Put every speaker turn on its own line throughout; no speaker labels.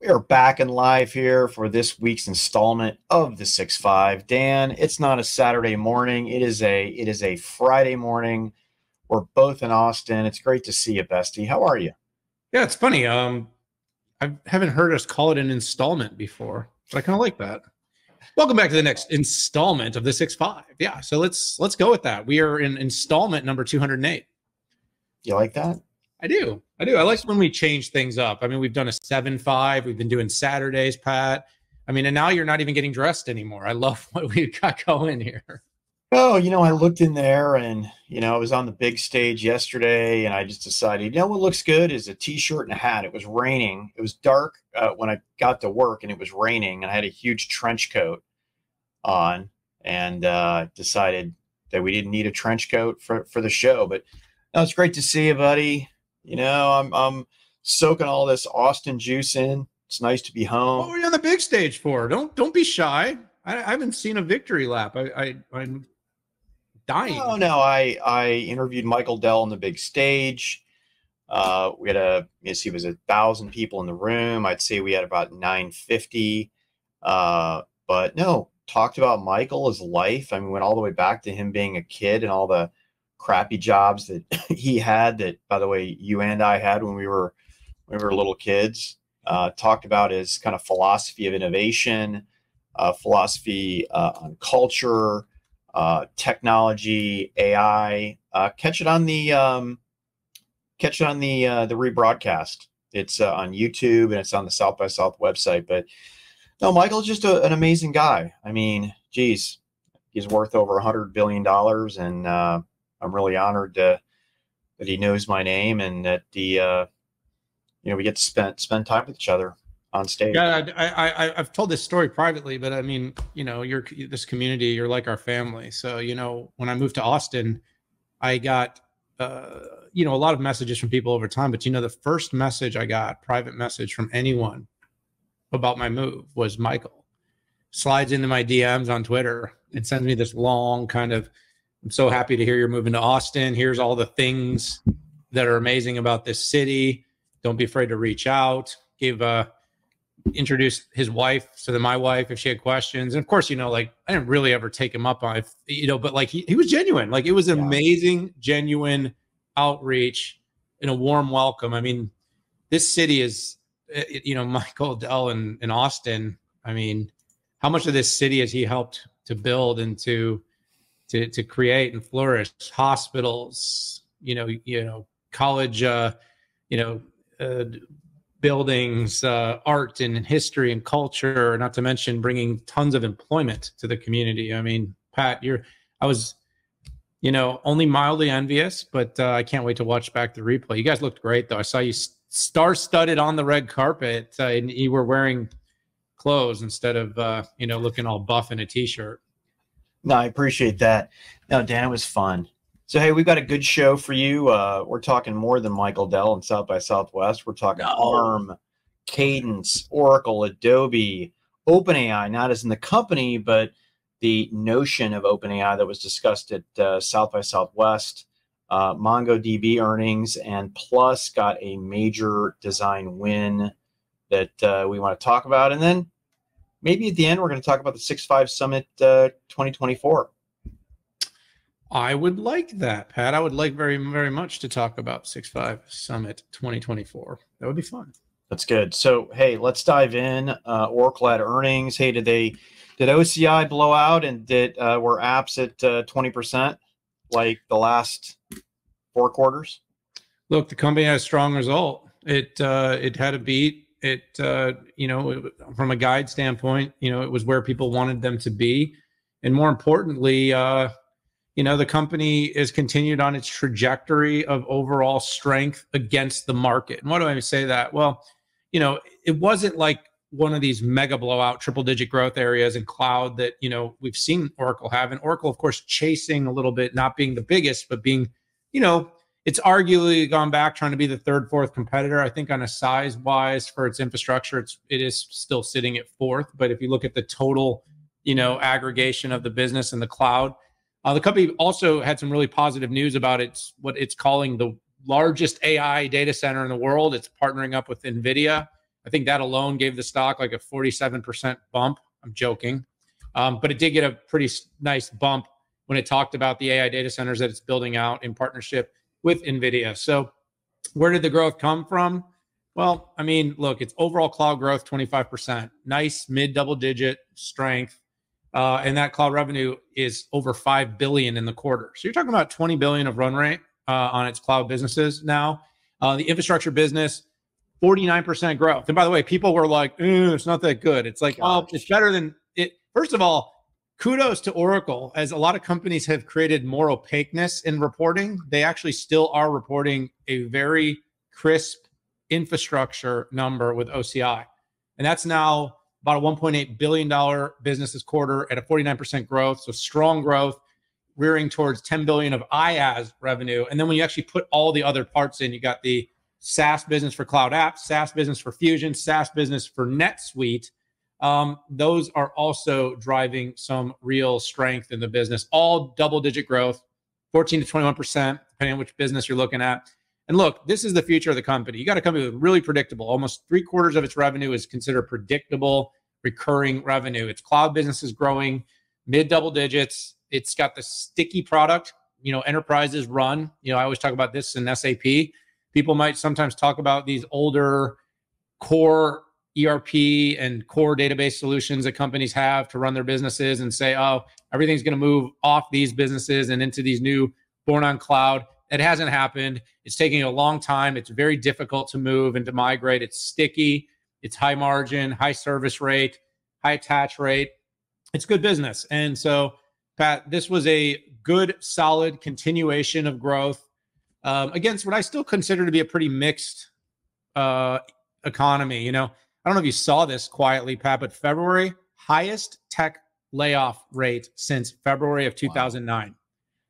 We are back in live here for this week's installment of the 6-5. Dan, it's not a Saturday morning. It is a Friday morning. We're both in Austin. It's great to see you, bestie. How are you?
Yeah, it's funny. I haven't heard us call it an installment before, but I kind of like that. Welcome back to the next installment of the 6-5. Yeah, so let's go with that. We are in installment number 208.
You like that?
I do. I like when we change things up. I mean, we've done a 7-5. We've been doing Saturdays, Pat. I mean, and now you're not even getting dressed anymore. I love what we've got going here.
Oh, I looked in there and, I was on the big stage yesterday and I just decided, what looks good is a t-shirt and a hat. It was raining. It was dark when I got to work and it was raining and I had a huge trench coat on and decided that we didn't need a trench coat for the show. But no, it's great to see you, buddy. I'm soaking all this Austin juice in. It's nice to be home.
What were you on the big stage for? Don't be shy. I haven't seen a victory lap. I'm dying.
Oh no, I interviewed Michael Dell on the big stage. We had it was 1,000 people in the room. I'd say we had about 950. But no, talked about Michael, his life. I mean, went all the way back to him being a kid and all the crappy jobs that he had that, by the way, you and I had when we were little kids. Talked about his kind of philosophy of innovation, philosophy on culture, technology, AI. Catch it on the rebroadcast. It's on YouTube and it's on the South by South website. But no, Michael's just an amazing guy. I mean, geez, he's worth over $100 billion, and I'm really honored that he knows my name and that we get to spend time with each other on stage.
Yeah, I've told this story privately, but I mean, you're this community, you're like our family. So, when I moved to Austin, I got, a lot of messages from people over time, but the first message I got, private message from anyone about my move was Michael. Slides into my DMs on Twitter and sends me this long kind of, I'm so happy to hear you're moving to Austin. Here's all the things that are amazing about this city. Don't be afraid to reach out. Introduced his wife, so that my wife, if she had questions, and of course, I didn't really ever take him up on it, but like he was genuine. Like it was amazing, genuine outreach and a warm welcome. I mean, this city is, Michael Dell in Austin. I mean, how much of this city has he helped to build and to create and flourish? Hospitals, college, buildings, art and history and culture, not to mention bringing tons of employment to the community. I mean, Pat, I was, only mildly envious, but I can't wait to watch back the replay. You guys looked great though. I saw you star-studded on the red carpet and you were wearing clothes instead of, looking all buff in a t-shirt.
No, I appreciate that. No, Dan, it was fun. So, hey, we've got a good show for you. We're talking more than Michael Dell and South by Southwest. We're talking ARM, Cadence, Oracle, Adobe, OpenAI, not as in the company, but the notion of OpenAI that was discussed at South by Southwest, MongoDB earnings, and plus got a major design win that we want to talk about. And then maybe at the end, we're going to talk about the 6-5 Summit 2024.
I would like that, Pat. I would like very, very much to talk about 6-5 Summit 2024. That would be fun.
That's good. So, hey, let's dive in. Oracle had earnings. Hey, did OCI blow out and were apps at 20% like the last 4 quarters?
Look, the company had a strong result. It had a beat. From a guide standpoint, it was where people wanted them to be. And more importantly, the company has continued on its trajectory of overall strength against the market. And why do I say that? Well, it wasn't like one of these mega blowout triple-digit growth areas in cloud that, we've seen Oracle have. And Oracle, of course, chasing a little bit, not being the biggest, but being, it's arguably gone back trying to be the third, fourth competitor. I think on a size-wise for its infrastructure, it is still sitting at fourth. But if you look at the total, aggregation of the business and the cloud, the company also had some really positive news about what it's calling the largest AI data center in the world. It's partnering up with NVIDIA I think that alone gave the stock like a 47% bump. I'm joking. But it did get a pretty nice bump when it talked about the AI data centers that it's building out in partnership with NVIDIA. So where did the growth come from? Well, I mean, look, it's overall cloud growth, 25%, nice mid double digit strength. And that cloud revenue is over 5 billion in the quarter. So you're talking about 20 billion of run rate on its cloud businesses now. The infrastructure business, 49% growth. And by the way, people were like, it's not that good. It's like, well, it's better than it. First of all, kudos to Oracle, as a lot of companies have created more opaqueness in reporting. They actually still are reporting a very crisp infrastructure number with OCI. And that's now about a $1.8 billion business this quarter at a 49% growth. So strong growth, rearing towards 10 billion of IaaS revenue. And then when you actually put all the other parts in, you got the SaaS business for cloud apps, SaaS business for Fusion, SaaS business for NetSuite. Those are also driving some real strength in the business. All double-digit growth, 14 to 21%, depending on which business you're looking at. And look, this is the future of the company. You got a company with really predictable. Almost 3/4 of its revenue is considered predictable, recurring revenue. Its cloud business is growing mid double digits. It's got the sticky product. Enterprises run. I always talk about this in SAP. People might sometimes talk about these older core ERP and core database solutions that companies have to run their businesses and say, oh, everything's going to move off these businesses and into these new born on cloud. It hasn't happened. It's taking a long time. It's very difficult to move and to migrate. It's sticky. It's high margin, high service rate, high attach rate. It's good business. And so, Pat, this was a good, solid continuation of growth against what I still consider to be a pretty mixed economy. I don't know if you saw this quietly, Pat, but February, highest tech layoff rate since February of 2009. Wow.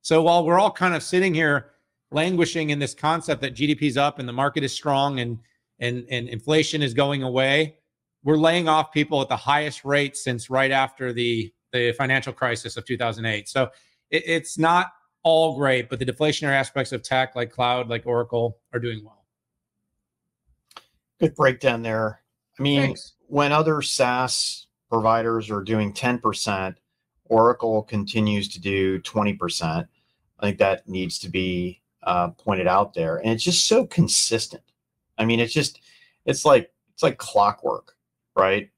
So while we're all kind of sitting here languishing in this concept that GDP is up and the market is strong and inflation is going away, we're laying off people at the highest rate since right after the financial crisis of 2008. So it's not all great, but the deflationary aspects of tech, like cloud, like Oracle, are doing well.
Good breakdown there. I mean,
Thanks.
When other SaaS providers are doing 10%, Oracle continues to do 20%. I think that needs to be pointed out there. And it's just so consistent. I mean, it's like clockwork, right?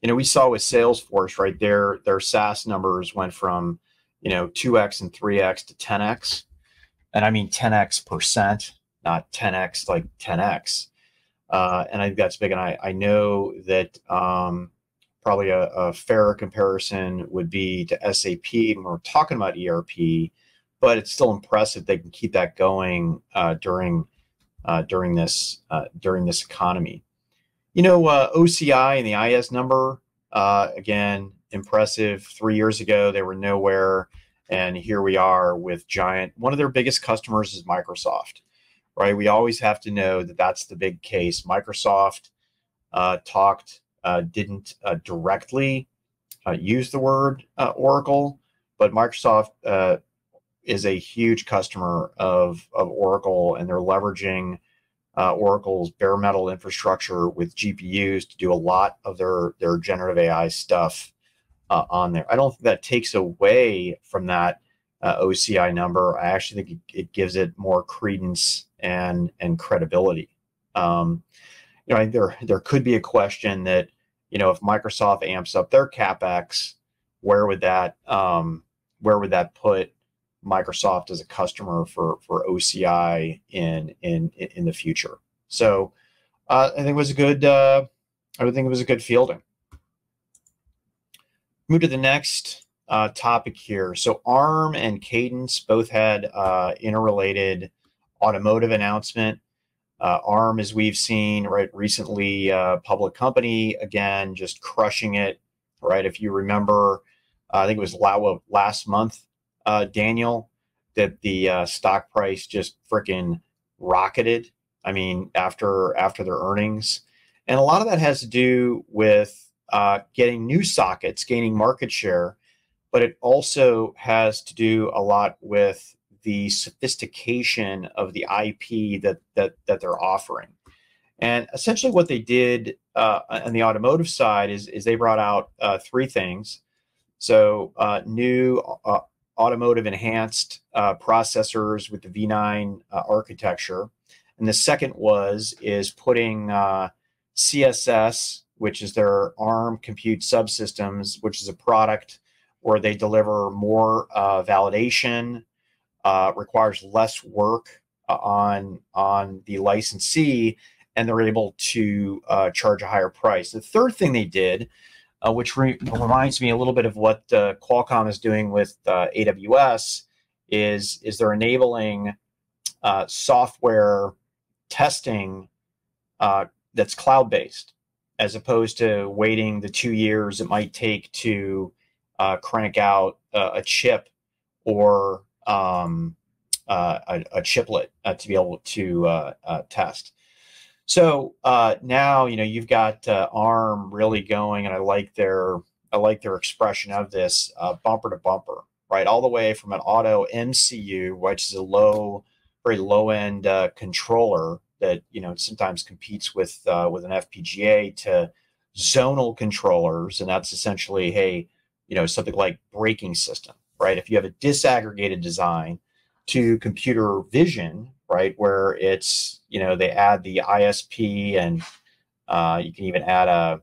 We saw with Salesforce, right there, their SaaS numbers went from, 2x and 3x to 10x. And I mean 10x percent, not 10x like 10x. And I think that's big. And I know that probably a fairer comparison would be to SAP when we're talking about ERP, but it's still impressive they can keep that going during this economy. OCI and the IS number, again, impressive. 3 years ago, they were nowhere. And here we are with giant. One of their biggest customers is Microsoft, right? We always have to know that that's the big case. Microsoft didn't directly use the word Oracle, but Microsoft is a huge customer of Oracle, and they're leveraging Oracle's bare metal infrastructure with GPUs to do a lot of their generative AI stuff on there. I don't think that takes away from that OCI number. I actually think it gives it more credence and credibility. There could be a question that, if Microsoft amps up their CapEx, where would that put Microsoft as a customer for OCI in the future? So I think it was a good fielding. Move to the next topic here. So ARM and Cadence both had interrelated automotive announcement. ARM, as we've seen, right, recently, public company, again, just crushing it, right? If you remember, I think it was last month, Daniel, that the stock price just freaking rocketed. I mean, after their earnings. And a lot of that has to do with getting new sockets, gaining market share, but it also has to do a lot with the sophistication of the IP that they're offering. And essentially what they did on the automotive side is they brought out three things. So new automotive enhanced processors with the V9 architecture. And the second is putting CSS, which is their ARM compute subsystems, which is a product where they deliver more validation, requires less work on the licensee, and they're able to charge a higher price. The third thing they did, which reminds me a little bit of what Qualcomm is doing with AWS, is they're enabling software testing that's cloud-based, as opposed to waiting the 2 years it might take to crank out a chip or a chiplet to be able to test. So now you've got ARM really going, and I like their expression of this bumper to bumper, right, all the way from an auto MCU, which is a very low end controller that sometimes competes with an FPGA, to zonal controllers, and that's essentially, hey, something like braking system, right? If you have a disaggregated design, to computer vision, right, where it's they add the ISP, and you can even add a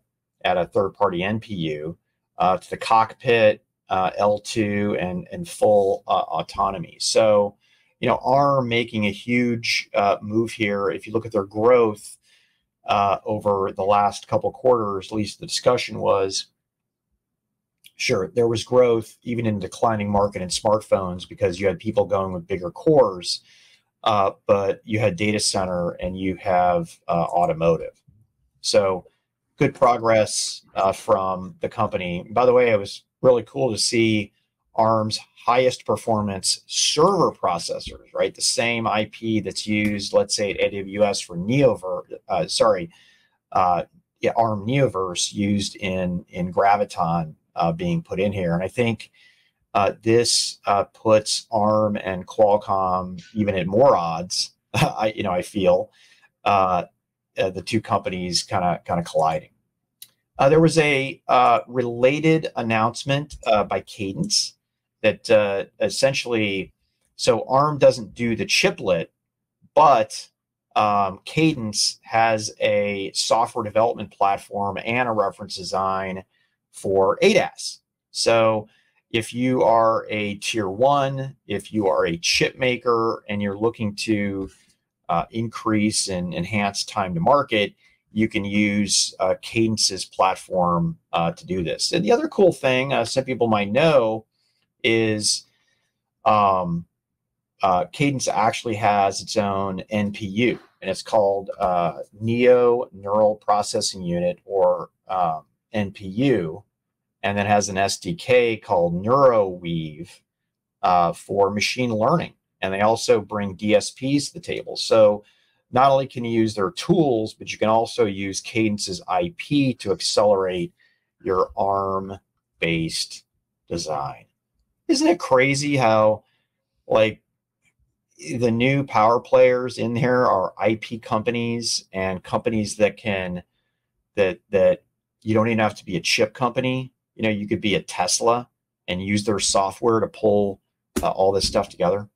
third-party NPU to the cockpit, L2, and full autonomy. So ARM making a huge move here. If you look at their growth over the last couple quarters, at least the discussion was, sure, there was growth even in a declining market in smartphones because you had people going with bigger cores, but you had data center and you have automotive. So good progress from the company. By the way, it was really cool to see ARM's highest performance server processors, right? The same IP that's used, let's say, at AWS for ARM Neoverse used in Graviton being put in here. And I think this puts ARM and Qualcomm even at more odds. I feel the two companies kind of colliding. There was a related announcement by Cadence that essentially, so ARM doesn't do the chiplet, but Cadence has a software development platform and a reference design for ADAS. So if you are a tier one, if you are a chip maker and you're looking to increase and enhance time to market, you can use Cadence's platform to do this. And the other cool thing some people might know is Cadence actually has its own NPU, and it's called Neo Neural Processing Unit, or NPU, and then has an SDK called NeuroWeave for machine learning. And they also bring DSPs to the table. So not only can you use their tools, but you can also use Cadence's IP to accelerate your ARM-based design. Isn't it crazy how, like, the new power players in here are IP companies and companies that can, that you don't even have to be a chip company. You could be a Tesla and use their software to pull all this stuff together.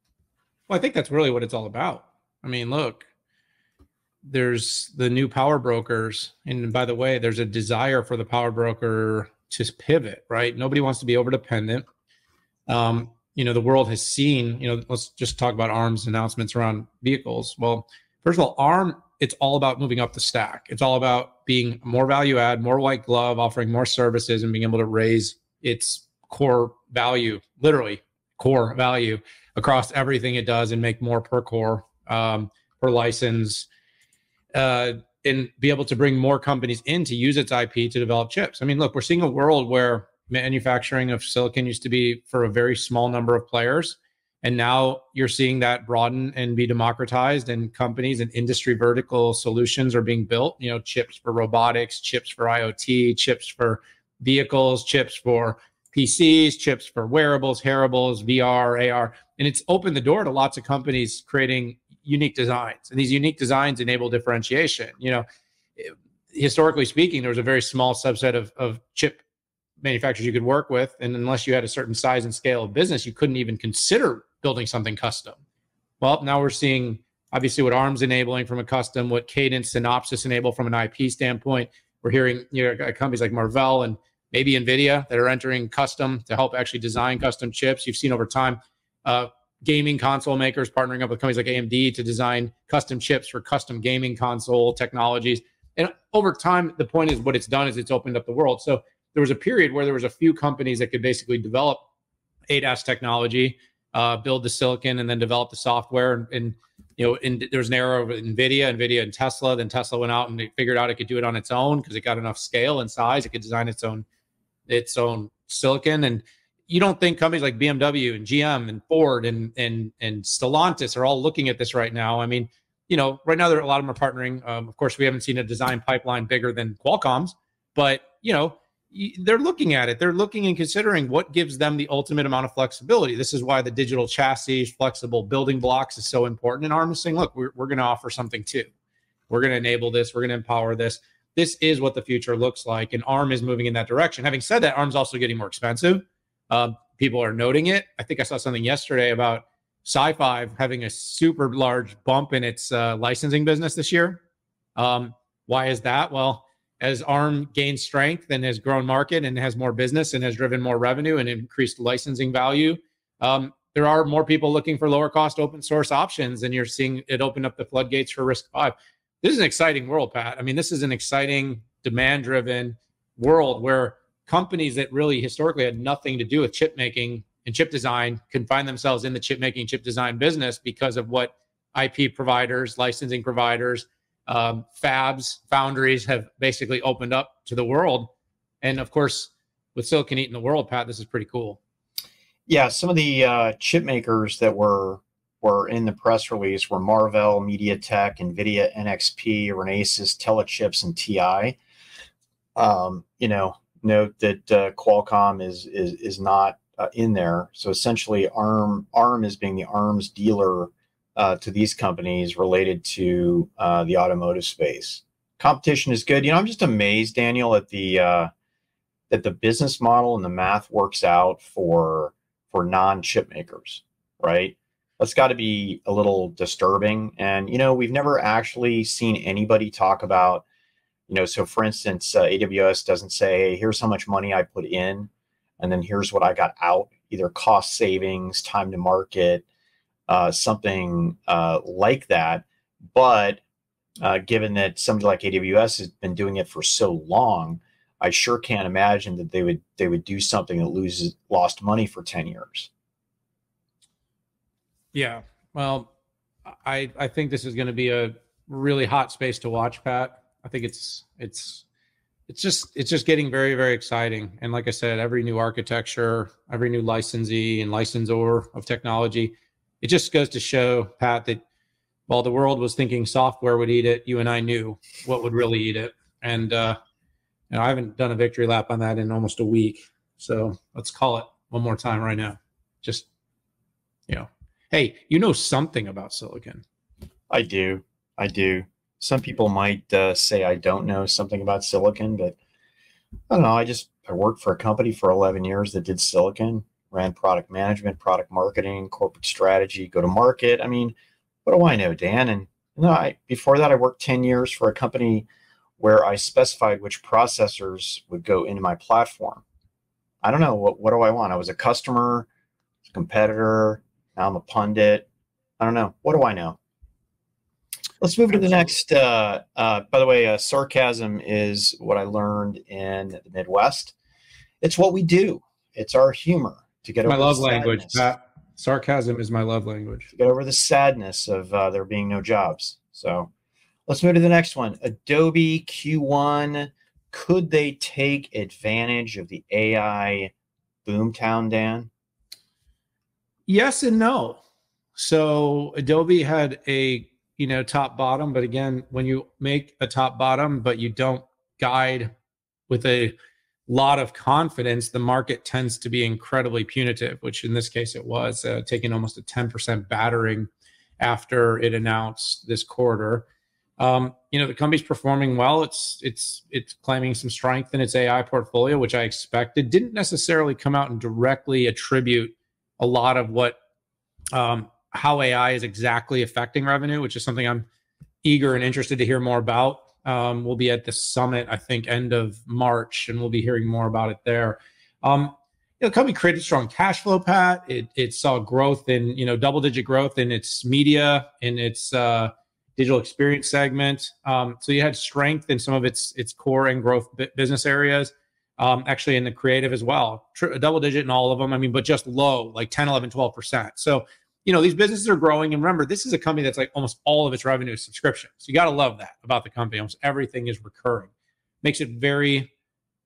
Well, I think that's really what it's all about. I mean, look, there's the new power brokers. And by the way, there's a desire for the power broker to pivot, right? Nobody wants to be over dependent. The world has seen, let's just talk about ARM's announcements around vehicles. Well, first of all, ARM, it's all about moving up the stack. It's all about being more value add, more white glove, offering more services, and being able to raise its core value, literally core value, across everything it does, and make more per core, per license, and be able to bring more companies in to use its IP to develop chips. I mean, look, we're seeing a world where manufacturing of silicon used to be for a very small number of players. And now you're seeing that broaden and be democratized, and companies and industry vertical solutions are being built, chips for robotics, chips for IoT, chips for vehicles, chips for PCs, chips for wearables, hearables, VR, AR. And it's opened the door to lots of companies creating unique designs, and these unique designs enable differentiation. Historically speaking, there was a very small subset of chip manufacturers you could work with, and unless you had a certain size and scale of business, you couldn't even consider building something custom. Well, now we're seeing obviously what ARM's enabling from a custom, what Cadence, Synopsys enable from an IP standpoint. We're hearing companies like Marvell and maybe NVIDIA that are entering custom to help actually design custom chips. You've seen over time gaming console makers partnering up with companies like AMD to design custom chips for custom gaming console technologies. And over time, the point is what it's done is it's opened up the world. So there was a period where there was a few companies that could basically develop ADAS technology, build the silicon, and then develop the software. And there was an era of NVIDIA and Tesla. Then Tesla went out and they figured out it could do it on its own because it got enough scale and size. It could design its own silicon. And you don't think companies like BMW and GM and Ford and Stellantis are all looking at this right now. I mean, right now a lot of them are partnering. Of course, we haven't seen a design pipeline bigger than Qualcomm's, but they're looking at it. They're looking and considering what gives them the ultimate amount of flexibility. This is why the digital chassis, flexible building blocks is so important. And ARM is saying, look, we're going to offer something too. We're going to enable this. We're going to empower this. This is what the future looks like. And ARM is moving in that direction. Having said that, ARM's also getting more expensive. People are noting it. I think I saw something yesterday about Sci-Fi having a super large bump in its licensing business this year. Why is that? Well, as ARM gains strength and has grown market and has more business and has driven more revenue and increased licensing value, there are more people looking for lower cost open source options, and you're seeing it open up the floodgates for RISC-V. This is an exciting world, Pat. I mean, this is an exciting demand-driven world where companies that really historically had nothing to do with chip making and chip design can find themselves in the chip making, chip design business because of what IP providers, licensing providers, fabs, foundries have basically opened up to the world. And of course, with silicon eating the world, Pat, this is pretty cool.
Yeah, some of the chip makers that were in the press release were Marvell, MediaTek, NVIDIA, NXP, Renesas, Telechips, and TI. Note that Qualcomm is not in there. So essentially, ARM is being the arms dealer to these companies related to the automotive space. Competition is good. I'm just amazed, Daniel, at the business model and the math works out for non-chip makers, right? That's got to be a little disturbing. And we've never actually seen anybody talk about, so for instance, AWS doesn't say, hey, here's how much money I put in, and then here's what I got out, either cost savings, time to market, something like that. But given that somebody like AWS has been doing it for so long, I sure can't imagine that they would do something that lost money for 10 years.
Yeah, well, I think this is going to be a really hot space to watch, Pat. I think it's just getting very, very exciting. And like I said, every new architecture, every new licensee and licensor of technology, it just goes to show, Pat, that while the world was thinking software would eat it, you and I knew what would really eat it. And I haven't done a victory lap on that in almost a week. So let's call it one more time right now. Just, hey, something about silicon.
I do. Some people might say I don't know something about silicon, but I don't know. I worked for a company for 11 years that did silicon, ran product management, product marketing, corporate strategy, go to market. I mean, what do I know, Dan? And before that, I worked 10 years for a company where I specified which processors would go into my platform. I don't know. What do I want? I was a customer, a competitor. Now I'm a pundit. I don't know. What do I know? Let's move to the next. By the way, sarcasm is what I learned in the Midwest. It's what we do. It's our humor to get over
my love language, Pat. Sarcasm is my love language.
To get over the sadness of there being no jobs. So let's move to the next one. Adobe Q1. Could they take advantage of the AI boomtown, Dan?
Yes and no. So Adobe had a top bottom, but again, when you make a top bottom but you don't guide with a lot of confidence, the market tends to be incredibly punitive, which in this case it was, taking almost a 10% battering. after it announced this quarter. The company's performing well. It's claiming some strength in its AI portfolio, which I expected. Didn't necessarily come out and directly attribute a lot of what how AI is exactly affecting revenue, which is something I'm eager and interested to hear more about. We'll be at the summit, I think, end of March, and we'll be hearing more about it there. The company created strong cash flow, Pat. It saw growth in, double-digit growth in its media, in its digital experience segment. So you had strength in some of its core and growth business areas, actually in the creative as well. Double-digit in all of them, but just low, like 10, 11, 12%. So, these businesses are growing. And remember, this is a company that's like almost all of its revenue is subscription. So you got to love that about the company. Almost everything is recurring. Makes it very,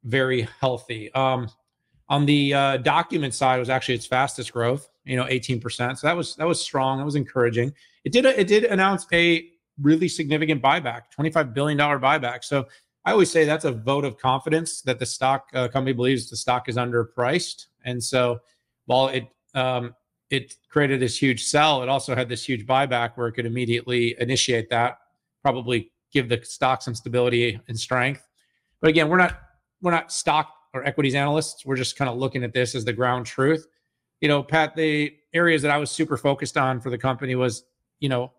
very healthy. On the document side, was actually its fastest growth, 18%. So that was strong. That was encouraging. It did announce a really significant buyback, $25 billion buyback. So I always say that's a vote of confidence that the stock company believes the stock is underpriced. And so while it created this huge sell, it also had this huge buyback where it could immediately initiate that, probably give the stock some stability and strength. But again, we're not stock or equities analysts. We're just kind of looking at this as the ground truth. Pat, the areas that I was super focused on for the company was,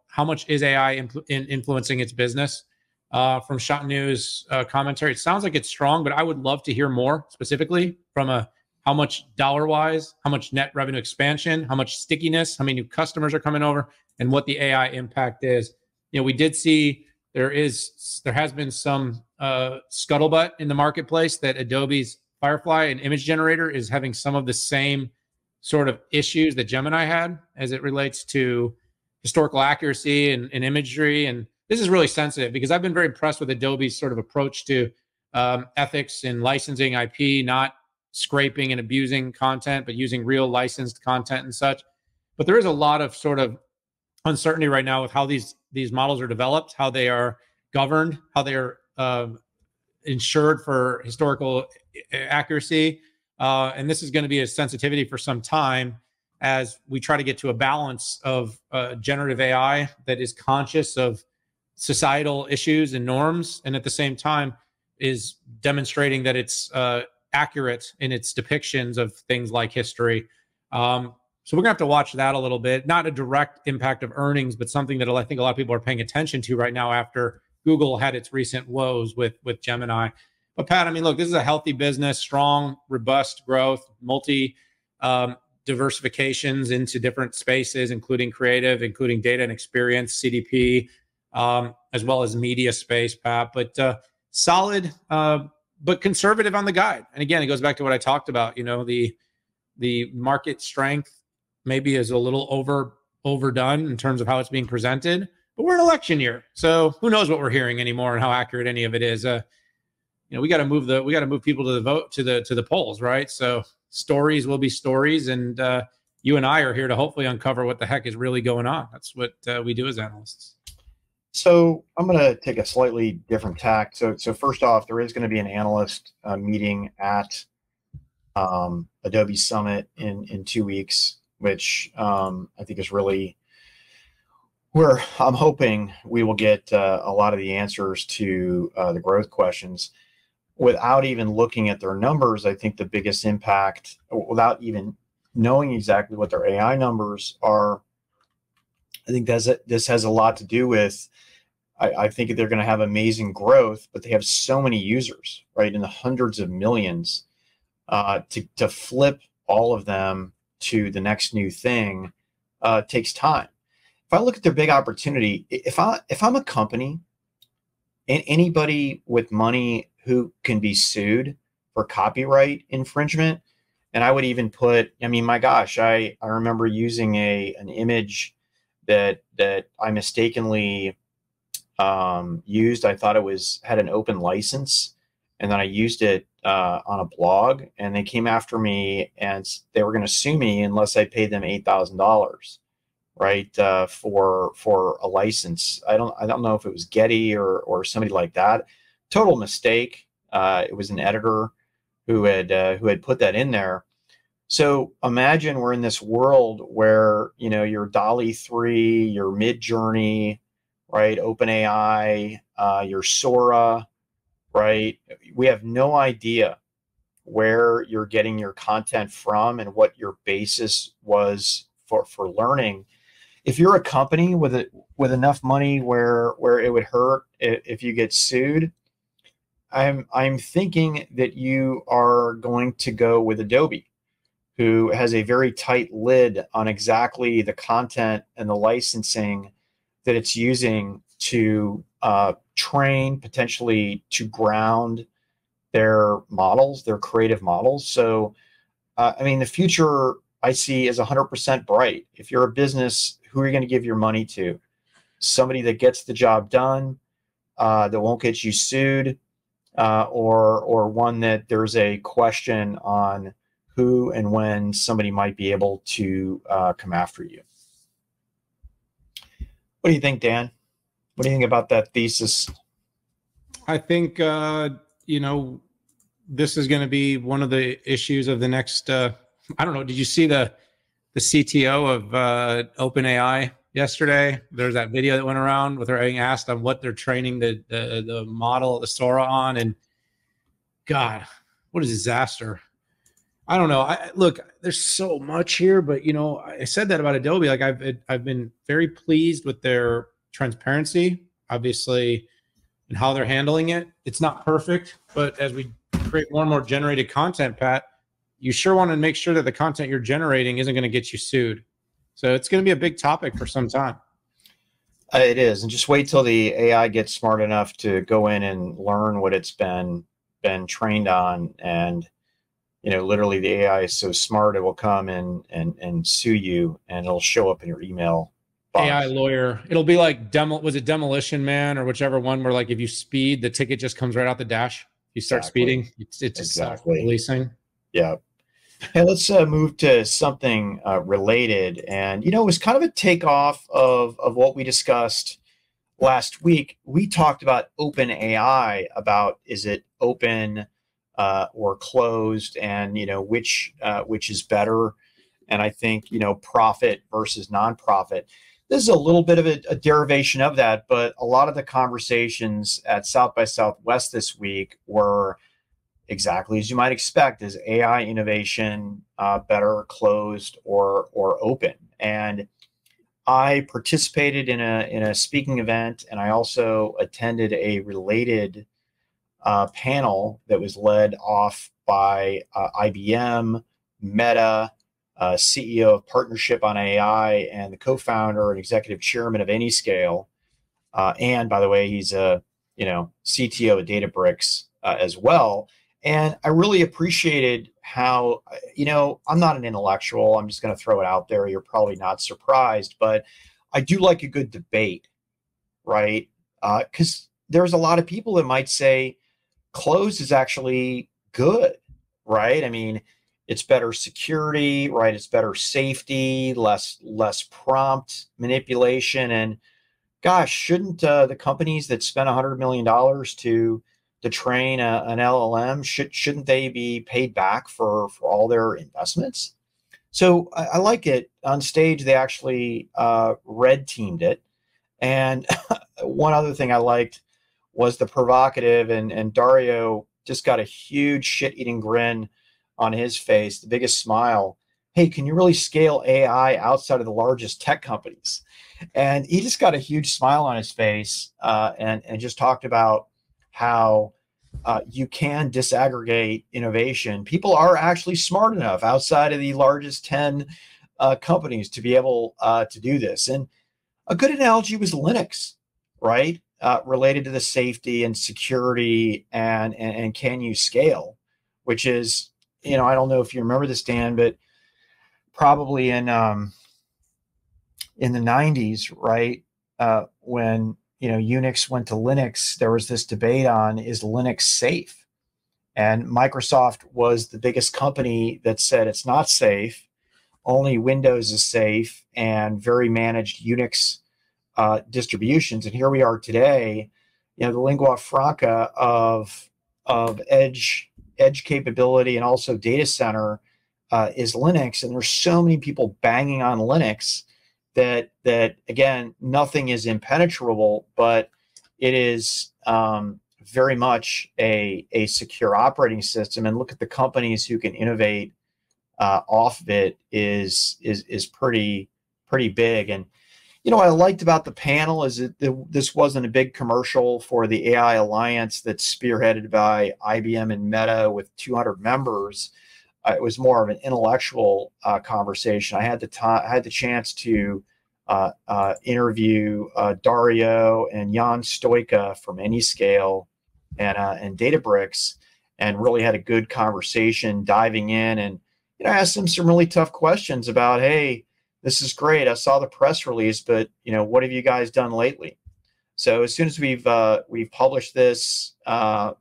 how much is AI influencing its business? From Shantanu's commentary, it sounds like it's strong, but I would love to hear more specifically from how much dollar-wise, how much net revenue expansion, how much stickiness, how many new customers are coming over, and what the AI impact is. We did see there has been some scuttlebutt in the marketplace that Adobe's Firefly and image generator is having some of the same sort of issues that Gemini had as it relates to historical accuracy and imagery. And this is really sensitive because I've been very impressed with Adobe's sort of approach to ethics and licensing IP, not scraping and abusing content, but using real licensed content and such. But there is a lot of sort of uncertainty right now with how these models are developed, how they are governed, how they are insured for historical accuracy. And this is going to be a sensitivity for some time as we try to get to a balance of generative AI that is conscious of societal issues and norms, and at the same time is demonstrating that it's accurate in its depictions of things like history. So we're gonna have to watch that a little bit. Not a direct impact of earnings, but something that I think a lot of people are paying attention to right now after Google had its recent woes with Gemini. But Pat, look, this is a healthy business, strong, robust growth, multi diversifications into different spaces, including creative, including data and experience, CDP, as well as media space, Pat. But solid, but conservative on the guide. And again, it goes back to what I talked about. The market strength maybe is a little overdone in terms of how it's being presented. But we're in election year, so who knows what we're hearing anymore and how accurate any of it is. We got to move people to the vote to the polls, right? So stories will be stories, and you and I are here to hopefully uncover what the heck is really going on. That's what we do as analysts.
So I'm going to take a slightly different tack. So first off, there is going to be an analyst meeting at Adobe Summit in 2 weeks, which I think is really where I'm hoping we will get a lot of the answers to the growth questions. Without even looking at their numbers, I think the biggest impact, without even knowing exactly what their AI numbers are, I think this has a lot to do with, I think they're going to have amazing growth, but they have so many users, right, in the hundreds of millions. To flip all of them to the next new thing takes time. If I look at their big opportunity, if I'm a company and anybody with money who can be sued for copyright infringement, and I would even put, my gosh, I remember using an image that I mistakenly used. I thought it had an open license, and then I used it on a blog, and they came after me and they were going to sue me unless I paid them $8,000, right, for a license. I don't know if it was Getty or somebody like that. Total mistake. It was an editor who had put that in there. So imagine we're in this world where, your DALL-E 3, your Midjourney, right, OpenAI, your Sora, right? We have no idea where you're getting your content from and what your basis was for learning. If you're a company with enough money where it would hurt if you get sued, I'm thinking that you are going to go with Adobe, who has a very tight lid on exactly the content and the licensing that it's using to train, potentially to ground their models, their creative models. So, I mean, the future I see is 100% bright. If you're a business, who are you going to give your money to? Somebody that gets the job done, that won't get you sued, or one that there's a question on who and when somebody might be able to come after you. What do you think, Dan? What do you think about that thesis?
I think, this is going to be one of the issues of the next, I don't know. Did you see the CTO of OpenAI yesterday? There's that video that went around with her being asked on what they're training the model, the Sora on. And God, what a disaster. I don't know. Look, there's so much here, but I said that about Adobe. Like I've been very pleased with their transparency, obviously, and how they're handling it. It's not perfect, but as we create more and more generated content, Pat, you sure want to make sure that the content you're generating isn't going to get you sued. So it's going to be a big topic for some time.
It is, and just wait till the AI gets smart enough to go in and learn what it's been trained on, and literally the AI is so smart it will come and sue you, and it'll show up in your email box.
AI lawyer. It'll be like was it Demolition Man or whichever one where like if you speed, the ticket just comes right out the dash. You start speeding, it's just
exactly
releasing.
Yeah. Hey, let's move to something related, and it was kind of a takeoff of what we discussed last week. We talked about OpenAI, about is it open or closed, and which is better, and I think profit versus nonprofit. This is a little bit of a derivation of that, but a lot of the conversations at South by Southwest this week were exactly as you might expect: is AI innovation better closed or open? And I participated in a speaking event, and I also attended a related panel that was led off by IBM, Meta, CEO of Partnership on AI, and the co-founder and executive chairman of Anyscale. And by the way, he's a CTO of Databricks as well. And I really appreciated how, I'm not an intellectual. I'm just going to throw it out there. You're probably not surprised, but I do like a good debate, right? Because there's a lot of people that might say closed is actually good, right? I mean, it's better security, right? It's better safety, less prompt manipulation. And gosh, shouldn't the companies that spend $100 million to train an LLM, shouldn't they be paid back for all their investments? So I like it. On stage, they actually red teamed it. And one other thing I liked was the provocative, and Dario just got a huge shit-eating grin on his face, the biggest smile. Hey, can you really scale AI outside of the largest tech companies? And he just got a huge smile on his face, and just talked about how you can disaggregate innovation. People are actually smart enough outside of the largest 10 companies to be able to do this. And a good analogy was Linux, right? Related to the safety and security and can you scale, which is, I don't know if you remember this, Dan, but probably in the 90s, right? When Unix went to Linux, there was this debate on, is Linux safe? And Microsoft was the biggest company that said it's not safe. Only Windows is safe, and very managed Unix distributions. And here we are today, the lingua franca of edge capability and also data center is Linux, and there's so many people banging on Linux that again, nothing is impenetrable, but it is very much a secure operating system. And look at the companies who can innovate off of it is pretty big. And what I liked about the panel is that this wasn't a big commercial for the AI Alliance that's spearheaded by IBM and Meta with 200 members. It was more of an intellectual conversation. I had the chance to interview Dario and Jan Stoika from Anyscale and Databricks, and really had a good conversation diving in. And I asked them some really tough questions about, hey, this is great, I saw the press release, but what have you guys done lately? So as soon as we've published this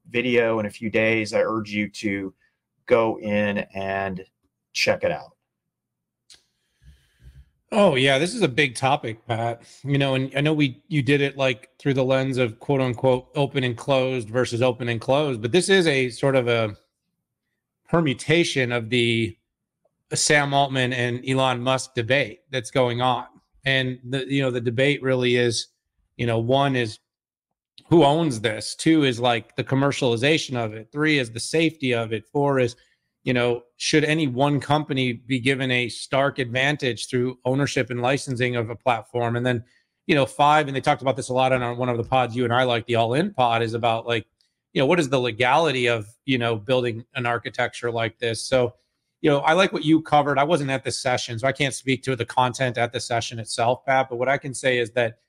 video in a few days, I urge you to go in and check it out.
Oh yeah, this is a big topic, Pat. And I know you did it like through the lens of quote unquote open and closed versus open and closed, but this is a sort of a permutation of the Sam Altman and Elon Musk debate that's going on. And the debate really is, one is who owns this, two is like the commercialization of it, three is the safety of it, four is, should any one company be given a stark advantage through ownership and licensing of a platform? And then, five, and they talked about this a lot on one of the pods you and I like, the All In pod, is about like, what is the legality of, building an architecture like this? So, I like what you covered. I wasn't at the session, so I can't speak to the content at the session itself, Pat, but what I can say is that,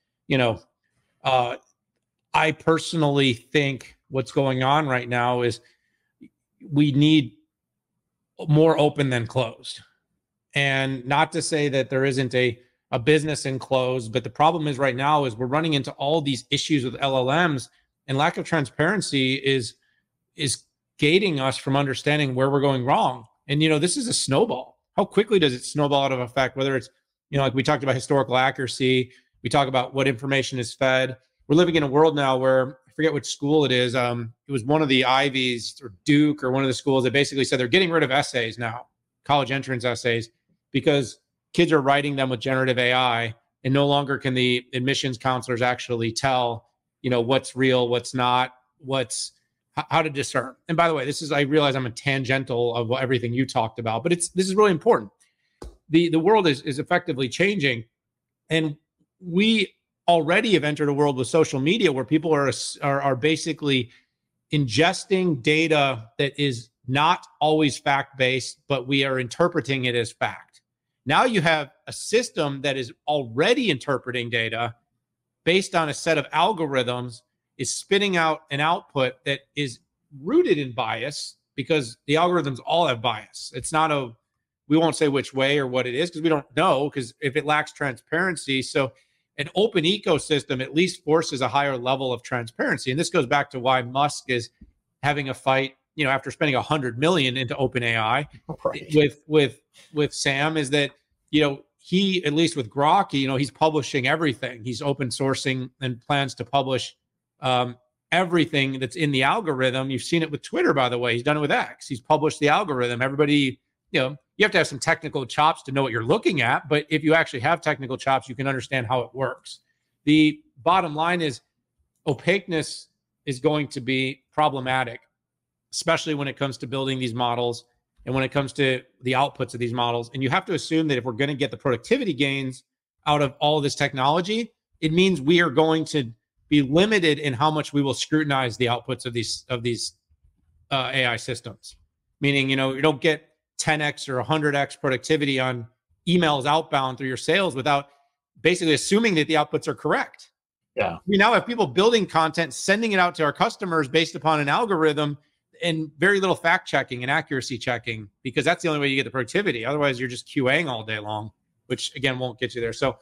I personally think what's going on right now is we need more open than closed. And not to say that there isn't a business in closed, but the problem is right now is we're running into all these issues with LLMs, and lack of transparency is gating us from understanding where we're going wrong. And, this is a snowball. How quickly does it snowball out of effect? Whether it's, like we talked about historical accuracy, we talk about what information is fed. We're living in a world now where, I forget which school it is. It was one of the Ivies or Duke or one of the schools that basically said they're getting rid of essays now, college entrance essays, because kids are writing them with generative AI, and no longer can the admissions counselors actually tell, what's real, what's not, how to discern. And by the way, I realize I'm a tangential of everything you talked about, but this is really important. The world is effectively changing, and we already have entered a world with social media where people are basically ingesting data that is not always fact-based, but we are interpreting it as fact. Now you have a system that is already interpreting data based on a set of algorithms, is spitting out an output that is rooted in bias, because the algorithms all have bias. It's not we won't say which way or what it is because we don't know, because if it lacks transparency. So an open ecosystem at least forces a higher level of transparency. And this goes back to why Musk is having a fight, after spending $100 million into OpenAI, right, with Sam, is that, he, at least with Grok, he's publishing everything. He's open sourcing and plans to publish everything that's in the algorithm. You've seen it with Twitter, by the way. He's done it with X. He's published the algorithm. Everybody, you have to have some technical chops to know what you're looking at. But if you actually have technical chops, you can understand how it works. The bottom line is opaqueness is going to be problematic, especially when it comes to building these models and when it comes to the outputs of these models. And you have to assume that if we're going to get the productivity gains out of all of this technology, it means we are going to be limited in how much we will scrutinize the outputs of these AI systems. Meaning, you don't get 10x or 100x productivity on emails outbound through your sales without basically assuming that the outputs are correct.
Yeah.
We now have people building content, sending it out to our customers based upon an algorithm, and very little fact checking and accuracy checking, because that's the only way you get the productivity. Otherwise, you're just QAing all day long, which again won't get you there. So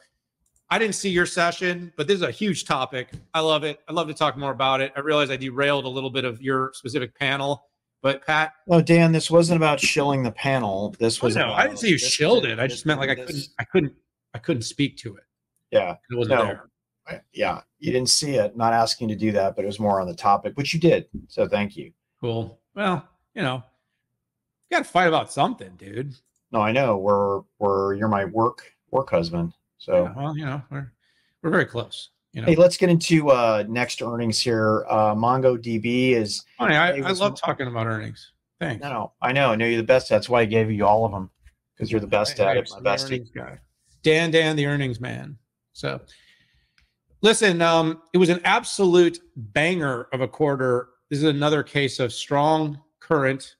I didn't see your session, but this is a huge topic. I love it. I'd love to talk more about it. I realize I derailed a little bit of your specific panel, but Pat.
No, Dan, this wasn't about shilling the panel. This was.
No, I didn't say you shilled it. I just meant like I couldn't speak to it.
Yeah,
it wasn't there.
Yeah, you didn't see it. Not asking you to do that, but it was more on the topic, which you did. So thank you.
Cool. Well, you got to fight about something, dude.
No, I know. You're my work husband. So
Yeah, well, we're very close.
Hey, let's get into next earnings here. MongoDB is.
Funny, I love talking about earnings. Thanks.
No, I know you're the best. That's why I gave you all of them, because you're the best at it. My best
earnings guy. Dan, the earnings man. So listen, it was an absolute banger of a quarter. This is another case of strong current,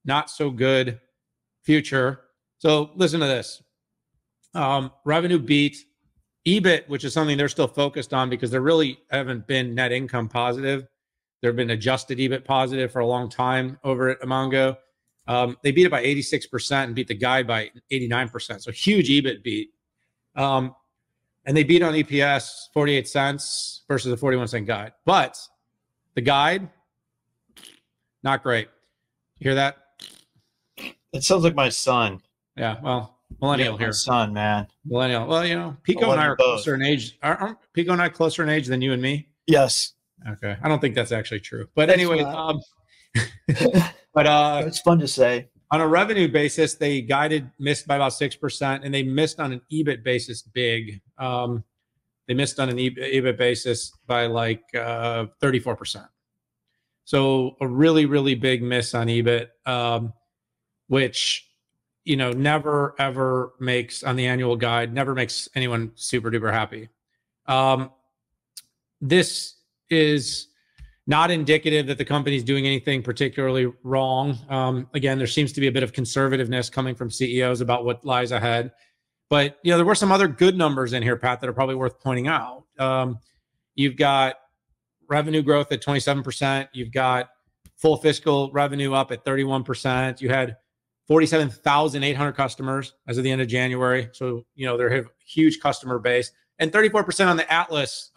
not so good future. So listen to this. Revenue beat, EBIT, which is something they're still focused on because there really haven't been net income positive. There have been adjusted EBIT positive for a long time over at Mongo. They beat it by 86% and beat the guide by 89%. So huge EBIT beat. And they beat on EPS 48 cents versus a 41-cent guide. But the guide, not great. You hear that?
It sounds like my son.
Yeah, well, millennial here.
My son, man.
Millennial. Well, Pico and I are closer in age. Aren't Pico and I closer in age than you and me?
Yes.
Okay. I don't think that's actually true. But anyway,
it's fun to say.
On a revenue basis, they missed by about 6%, and they missed on an EBIT basis big. They missed on an EBIT basis by like 34%. So a really, really big miss on EBIT, which, never, ever makes on the annual guide, never makes anyone super duper happy. This is not indicative that the company is doing anything particularly wrong. Again, there seems to be a bit of conservativeness coming from CEOs about what lies ahead. But, there were some other good numbers in here, Pat, that are probably worth pointing out. You've got revenue growth at 27%. You've got full fiscal revenue up at 31%. You had 47,800 customers as of the end of January. So, they're a huge customer base. And 34% on the Atlas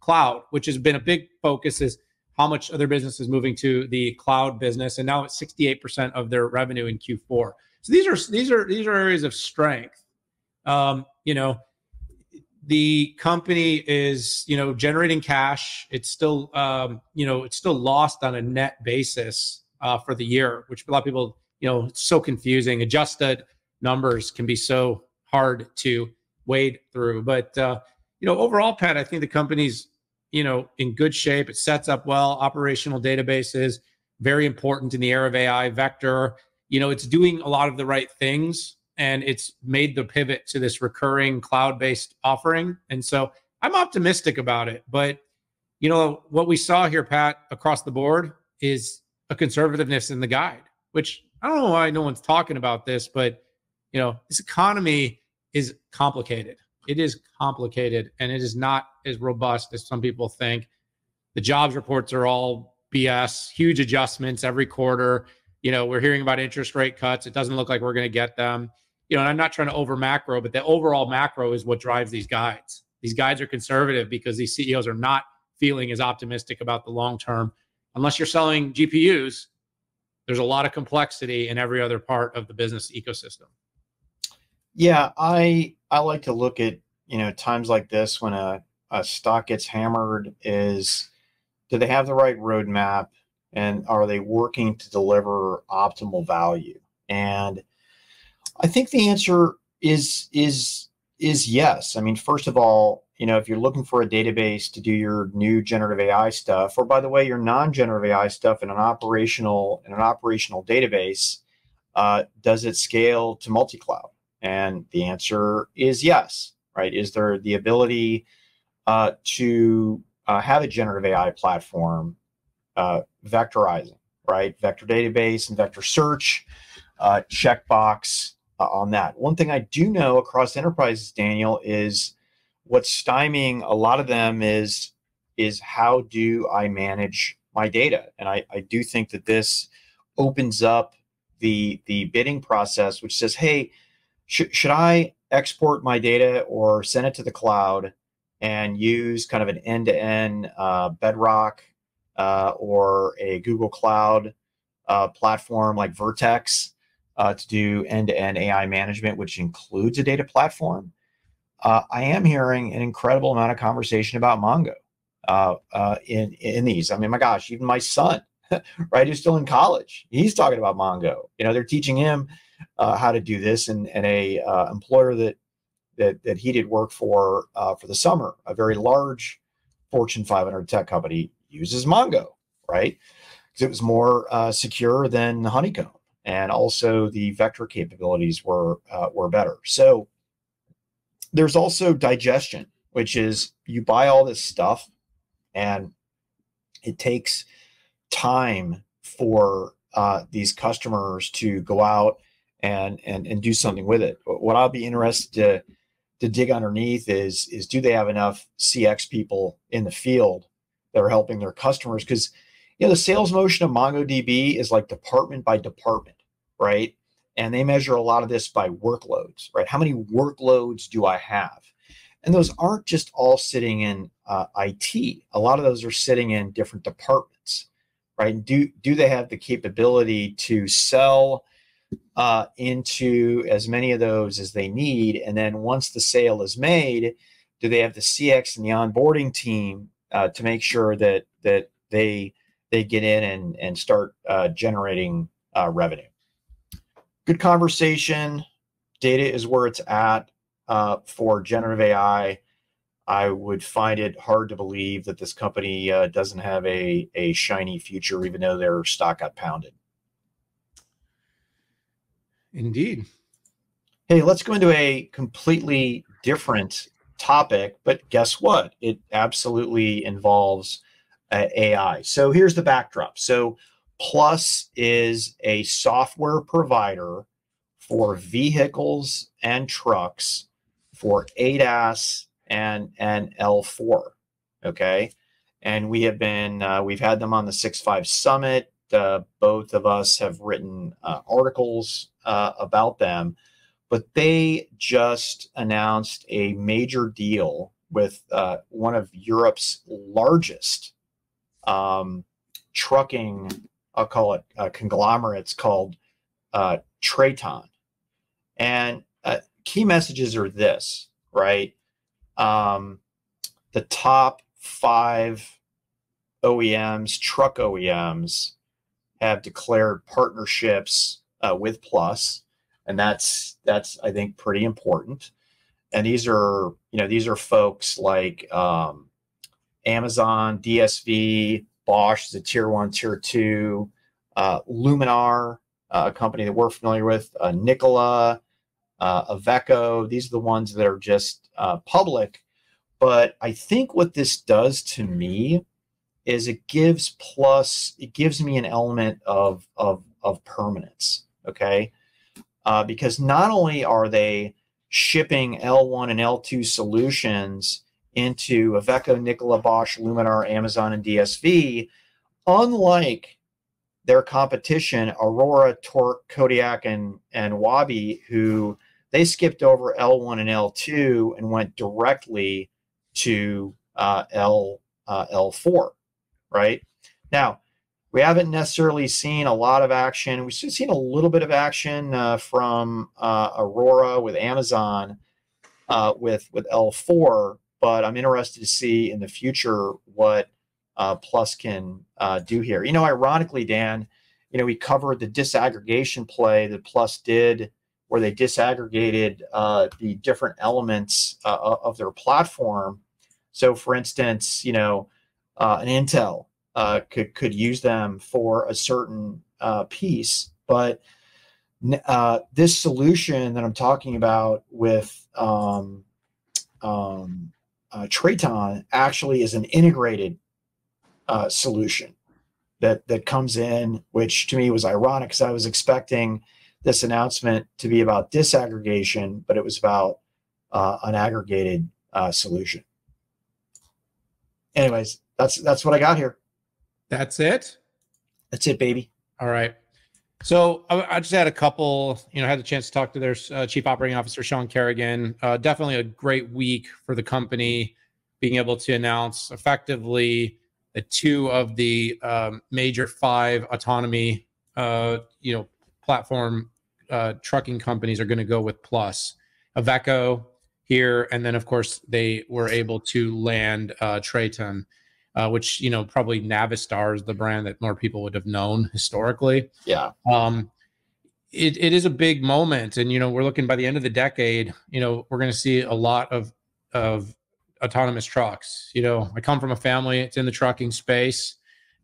cloud, which has been a big focus, is how much of their business is moving to the cloud business. And now it's 68% of their revenue in Q4. So these are areas of strength. The company is, generating cash. It's still, it's still lost on a net basis for the year, which a lot of people, it's so confusing. Adjusted numbers can be so hard to wade through. But, overall, Pat, I think the company's, in good shape. It sets up well. Operational databases, very important in the era of AI. Vector, it's doing a lot of the right things, and it's made the pivot to this recurring cloud-based offering. And so I'm optimistic about it. But, what we saw here, Pat, across the board is a conservativeness in the guide, which I don't know why no one's talking about this, but, this economy is complicated. It is complicated, and it is not as robust as some people think. The jobs reports are all BS, huge adjustments every quarter. We're hearing about interest rate cuts. It doesn't look like we're going to get them. And I'm not trying to over macro, but the overall macro is what drives these guides. These guides are conservative because these CEOs are not feeling as optimistic about the long term. Unless you're selling GPUs, there's a lot of complexity in every other part of the business ecosystem.
Yeah, I like to look at, times like this when a stock gets hammered is, do they have the right roadmap, and are they working to deliver optimal value? And I think the answer is yes. I mean, first of all, if you're looking for a database to do your new generative AI stuff, or by the way, your non-generative AI stuff in an operational database, does it scale to multi-cloud? And the answer is yes, right? Is there the ability to have a generative AI platform vectorizing, right? Vector database and vector search, checkbox on that. One thing I do know across enterprises, Daniel, is what's stymieing a lot of them is how do I manage my data? And I do think that this opens up the bidding process, which says, hey, should I export my data or send it to the cloud and use kind of an end-to-end Bedrock or a Google Cloud platform like Vertex to do end-to-end AI management, which includes a data platform? I am hearing an incredible amount of conversation about Mongo in these. I mean, my gosh, even my son right? Who's still in college. He's talking about Mongo. They're teaching him how to do this, and a employer that he did work for the summer, a very large Fortune 500 tech company, uses Mongo, right? Because it was more secure than Honeycomb, and also the vector capabilities were better. So there's also digestion, which is you buy all this stuff, and it takes time for these customers to go out and do something with it. What I'll be interested to dig underneath is do they have enough CX people in the field that are helping their customers? Because the sales motion of MongoDB is like department by department, right? And they measure a lot of this by workloads, right? How many workloads do I have? And those aren't just all sitting in IT. A lot of those are sitting in different departments, right? Do they have the capability to sell into as many of those as they need? And then once the sale is made, do they have the CX and the onboarding team to make sure that they get in and start generating revenue? Good conversation. Data is where it's at for generative AI. I would find it hard to believe that this company doesn't have a shiny future, even though their stock got pounded.
Indeed.
Hey, let's go into a completely different topic, but guess what? It absolutely involves AI. So here's the backdrop. So Plus is a software provider for vehicles and trucks for ADAS and L4. Okay. And we have been, we've had them on the 6.5 Summit. Both of us have written articles about them, but they just announced a major deal with one of Europe's largest trucking, I'll call it conglomerates, called Traton. And key messages are this, right? The top 5 OEMs, truck OEMs, have declared partnerships with Plus, and that's I think pretty important. And these are folks like Amazon, DSV, Bosch is a tier 1, tier 2, Luminar, a company that we're familiar with, Nikola, Iveco. These are the ones that are just public. But I think what this does to me is it gives me an element of permanence, okay? Because not only are they shipping L1 and L2 solutions into Iveco, Nikola, Bosch, Luminar, Amazon, and DSV, unlike their competition, Aurora, Torque, Kodiak, and Wabi, who they skipped over L1 and L2 and went directly to L4, right? Now, we haven't necessarily seen a lot of action. We've seen a little bit of action from Aurora with Amazon with L4, but I'm interested to see in the future what Plus can do here. Ironically, Dan, we covered the disaggregation play that Plus did, where they disaggregated the different elements of their platform. So, for instance, an Intel could use them for a certain piece, but this solution that I'm talking about with Traton actually is an integrated solution that comes in, which to me was ironic because I was expecting this announcement to be about disaggregation, but it was about an aggregated solution. Anyways, that's what I got here.
That's it?
That's it, baby.
All right. So I just had a couple, had the chance to talk to their chief operating officer, Sean Kerrigan. Definitely a great week for the company, being able to announce effectively that 2 of the major 5 autonomy, platform trucking companies are going to go with Plus. Iveco here, and then of course they were able to land Traton. which, you know, probably Navistar is the brand that more people would have known historically.
Yeah.
It is a big moment. And, you know, we're looking by the end of the decade, you know, we're going to see a lot of autonomous trucks. You know, I come from a family, it's in the trucking space.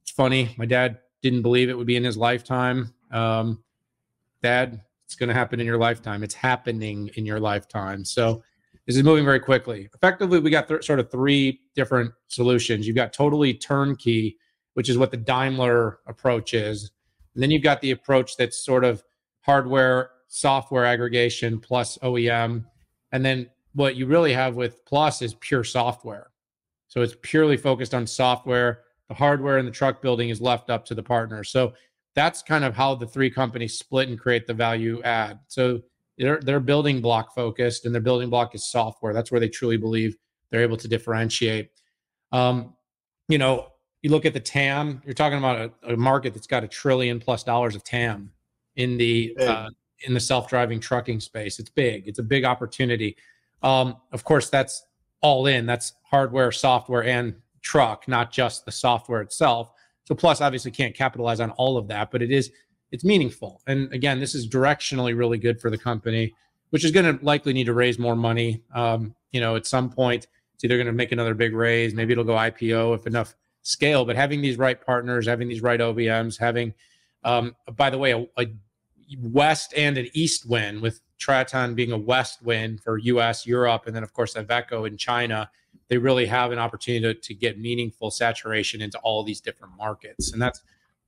It's funny. My dad didn't believe it would be in his lifetime. Dad, it's going to happen in your lifetime. It's happening in your lifetime. So this is moving very quickly. Effectively, we got sort of three different solutions. You've got totally turnkey, which is what the Daimler approach is. And then you've got the approach that's sort of hardware, software aggregation plus OEM. And then what you really have with Plus is pure software. So it's purely focused on software. The hardware and the truck building is left up to the partner. So that's kind of how the three companies split and create the value add. So they're building block focused, and their building block is software. That's where they truly believe they're able to differentiate. You know, you look at the TAM, you're talking about a market that's got $1 trillion+ of TAM in the self-driving trucking space. It's big. It's a big opportunity. Of course, that's all in. That's hardware, software, and truck, not just the software itself. So Plus obviously can't capitalize on all of that, but it's meaningful. And again, this is directionally really good for the company, which is going to likely need to raise more money. You know, at some point, it's either going to make another big raise, maybe it'll go IPO if enough scale, but having these right partners, having these right OEMs, having, by the way, a West and an East win, with Traton being a West win for US, Europe, and then of course Iveco in China. They really have an opportunity to get meaningful saturation into all these different markets. And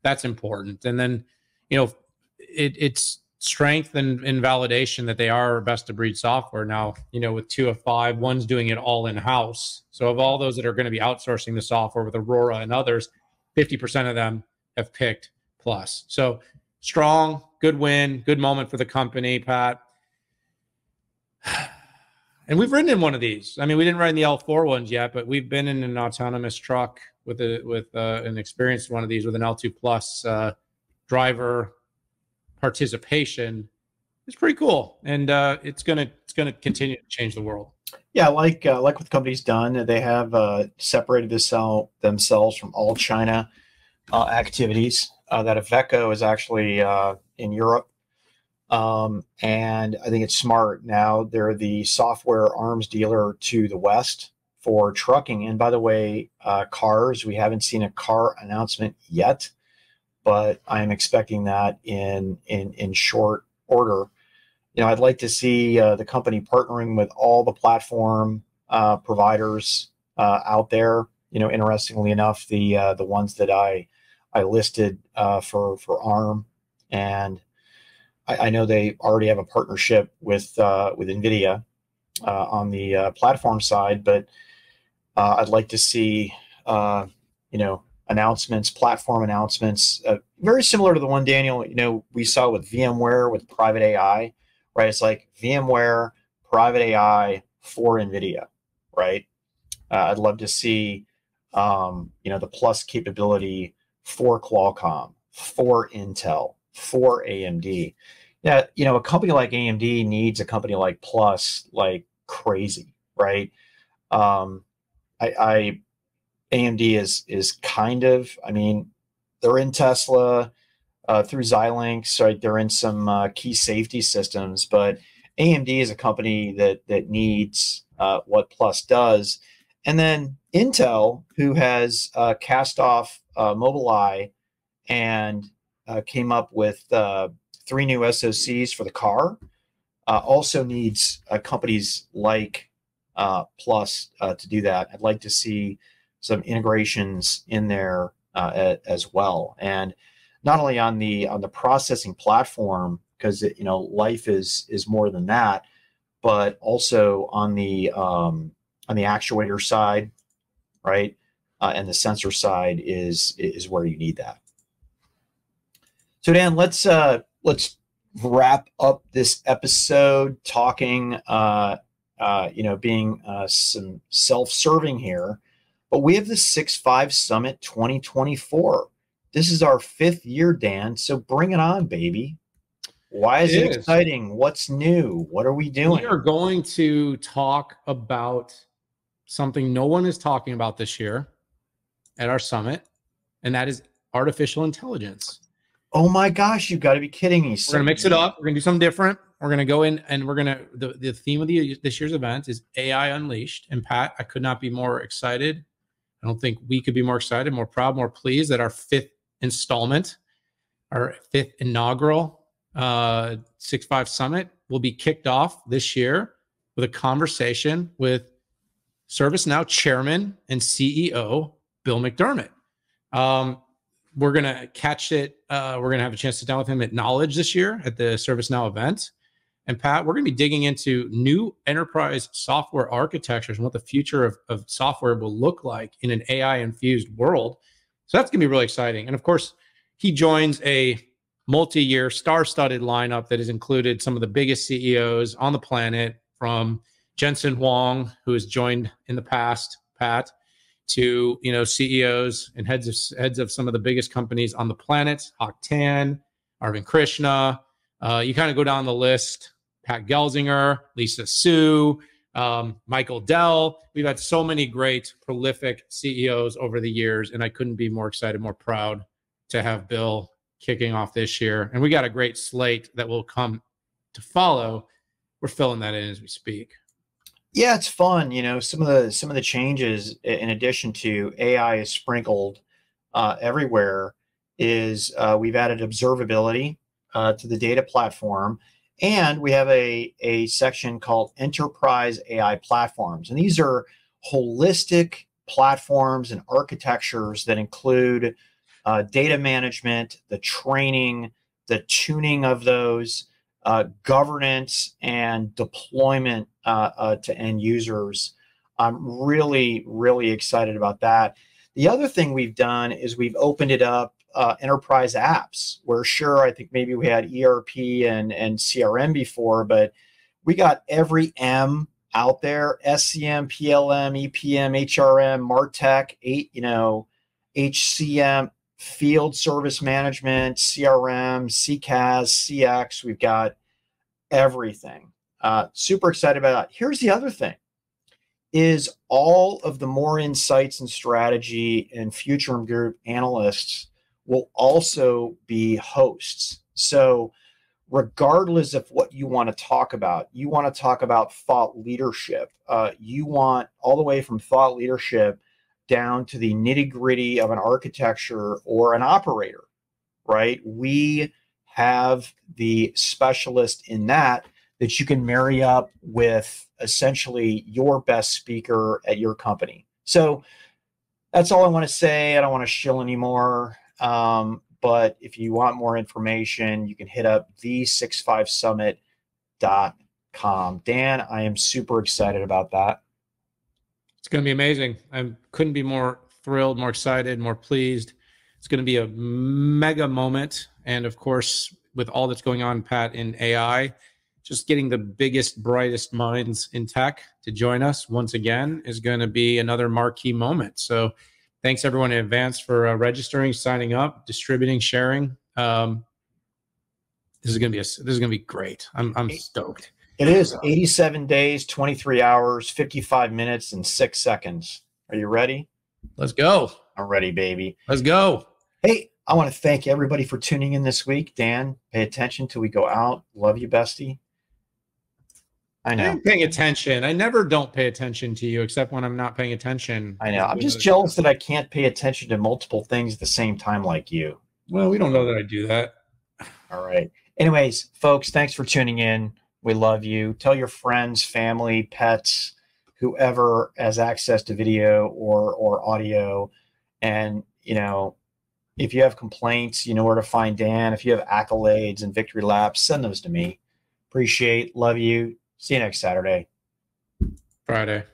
that's important. And then, you know, it's strength and validation that they are best of breed software now, you know, with 2 of 5, one's doing it all in-house. So of all those that are going to be outsourcing the software with Aurora and others, 50% of them have picked Plus. So strong, good win, good moment for the company, Pat. And we've ridden in one of these. I mean, we didn't ride in the L4 ones yet, but we've been in an autonomous truck with an experienced one of these with an L2 Plus driver participation. It's pretty cool, and it's gonna continue to change the world.
Yeah, like what the company's done. They have separated themselves from all China activities. That Iveco is actually in Europe. And I think it's smart. Now they're the software arms dealer to the West for trucking. And by the way, cars, we haven't seen a car announcement yet, but I'm expecting that in short order. You know, I'd like to see the company partnering with all the platform providers out there. You know, interestingly enough, the ones that I listed for ARM, and I know they already have a partnership with NVIDIA on the platform side, but I'd like to see you know, announcements, platform announcements, very similar to the one, Daniel, you know, we saw with VMware with private AI, right? It's like VMware, private AI for NVIDIA, right? I'd love to see you know, the Plus capability for Qualcomm, for Intel, for AMD. Yeah, you know, a company like AMD needs a company like Plus like crazy, right? AMD is kind of, I mean, they're in Tesla through Xilinx, right? They're in some key safety systems, but AMD is a company that needs what Plus does. And then Intel, who has cast off Mobileye and came up with 3 new SoCs for the car, also needs companies like Plus to do that. I'd like to see some integrations in there as well, and not only on the processing platform, because you know, life is more than that, but also on the actuator side, right? And the sensor side is where you need that. So Dan, let's wrap up this episode talking, you know, being some self-serving here, but we have the 6.5 Summit 2024. This is our 5th year, Dan. So bring it on, baby. Why is it exciting? What's new? What are we doing?
We are going to talk about something no one is talking about this year, at our summit, and that is artificial intelligence.
Oh my gosh, you've got to be kidding me.
We're going to mix it up. We're going to do something different. We're going to go in and we're going to, the theme of this year's event is AI Unleashed. And Pat, I could not be more excited. I don't think we could be more excited, more proud, more pleased that our 5th installment, our 5th inaugural SxSW Summit will be kicked off this year with a conversation with ServiceNow Chairman and CEO, Bill McDermott. We're going to catch it. We're going to have a chance to sit down with him at Knowledge this year at the ServiceNow event. And Pat, we're going to be digging into new enterprise software architectures and what the future of software will look like in an AI-infused world. So that's going to be really exciting. And of course, he joins a multi-year star-studded lineup that has included some of the biggest CEOs on the planet, from Jensen Huang, who has joined in the past, Pat, to CEOs and heads of some of the biggest companies on the planet, Hock Tan, Arvind Krishna. You kind of go down the list, Pat Gelsinger, Lisa Su, Michael Dell. We've had so many great, prolific CEOs over the years, and I couldn't be more excited, more proud to have Bill kicking off this year. And we got a great slate that will come to follow. We're filling that in as we speak.
Yeah, it's fun. Some of the changes, in addition to AI is sprinkled everywhere, is we've added observability to the data platform, and we have a section called Enterprise AI Platforms. And these are holistic platforms and architectures that include data management, the training, the tuning of those, governance, and deployment to end users. I'm really, really excited about that. The other thing we've done is we've opened it up, enterprise apps, where sure, I think maybe we had ERP and CRM before, but we got every M out there: SCM, PLM, EPM, HRM, MarTech, HCM, field service management, CRM, CCAS, CX. We've got everything. Super excited about that. Here's the other thing, is all of the Moor Insights and Strategy and Futurum Group analysts will also be hosts. So regardless of what you want to talk about, you want to talk about thought leadership. You want all the way from thought leadership down to the nitty-gritty of an architecture or an operator, right? We have the specialist in that you can marry up with essentially your best speaker at your company. So that's all I want to say. I don't want to shill anymore. But if you want more information, you can hit up the SxSW.com. Dan, I am super excited about that.
It's going to be amazing. I couldn't be more thrilled, more excited, more pleased. It's going to be a mega moment. And of course, with all that's going on, Pat, in AI, just getting the biggest, brightest minds in tech to join us once again is going to be another marquee moment. So thanks everyone in advance for registering, signing up, distributing, sharing. This is going to be great. I'm stoked.
It is 87 days, 23 hours, 55 minutes, and 6 seconds. Are you ready?
Let's go.
I'm ready, baby.
Let's go.
Hey, I want to thank everybody for tuning in this week. Dan, pay attention till we go out. Love you, bestie. I know.
I'm paying attention. I never don't pay attention to you, except when I'm not paying attention.
I know. I'm just jealous that I can't pay attention to multiple things at the same time like you.
Well, we don't know that I do that.
All right. Anyways, folks, thanks for tuning in. We love you. Tell your friends, family, pets, whoever has access to video or audio. And, if you have complaints, you know where to find Dan. If you have accolades and victory laps, send those to me. Appreciate, love you. See you next Saturday.
Friday.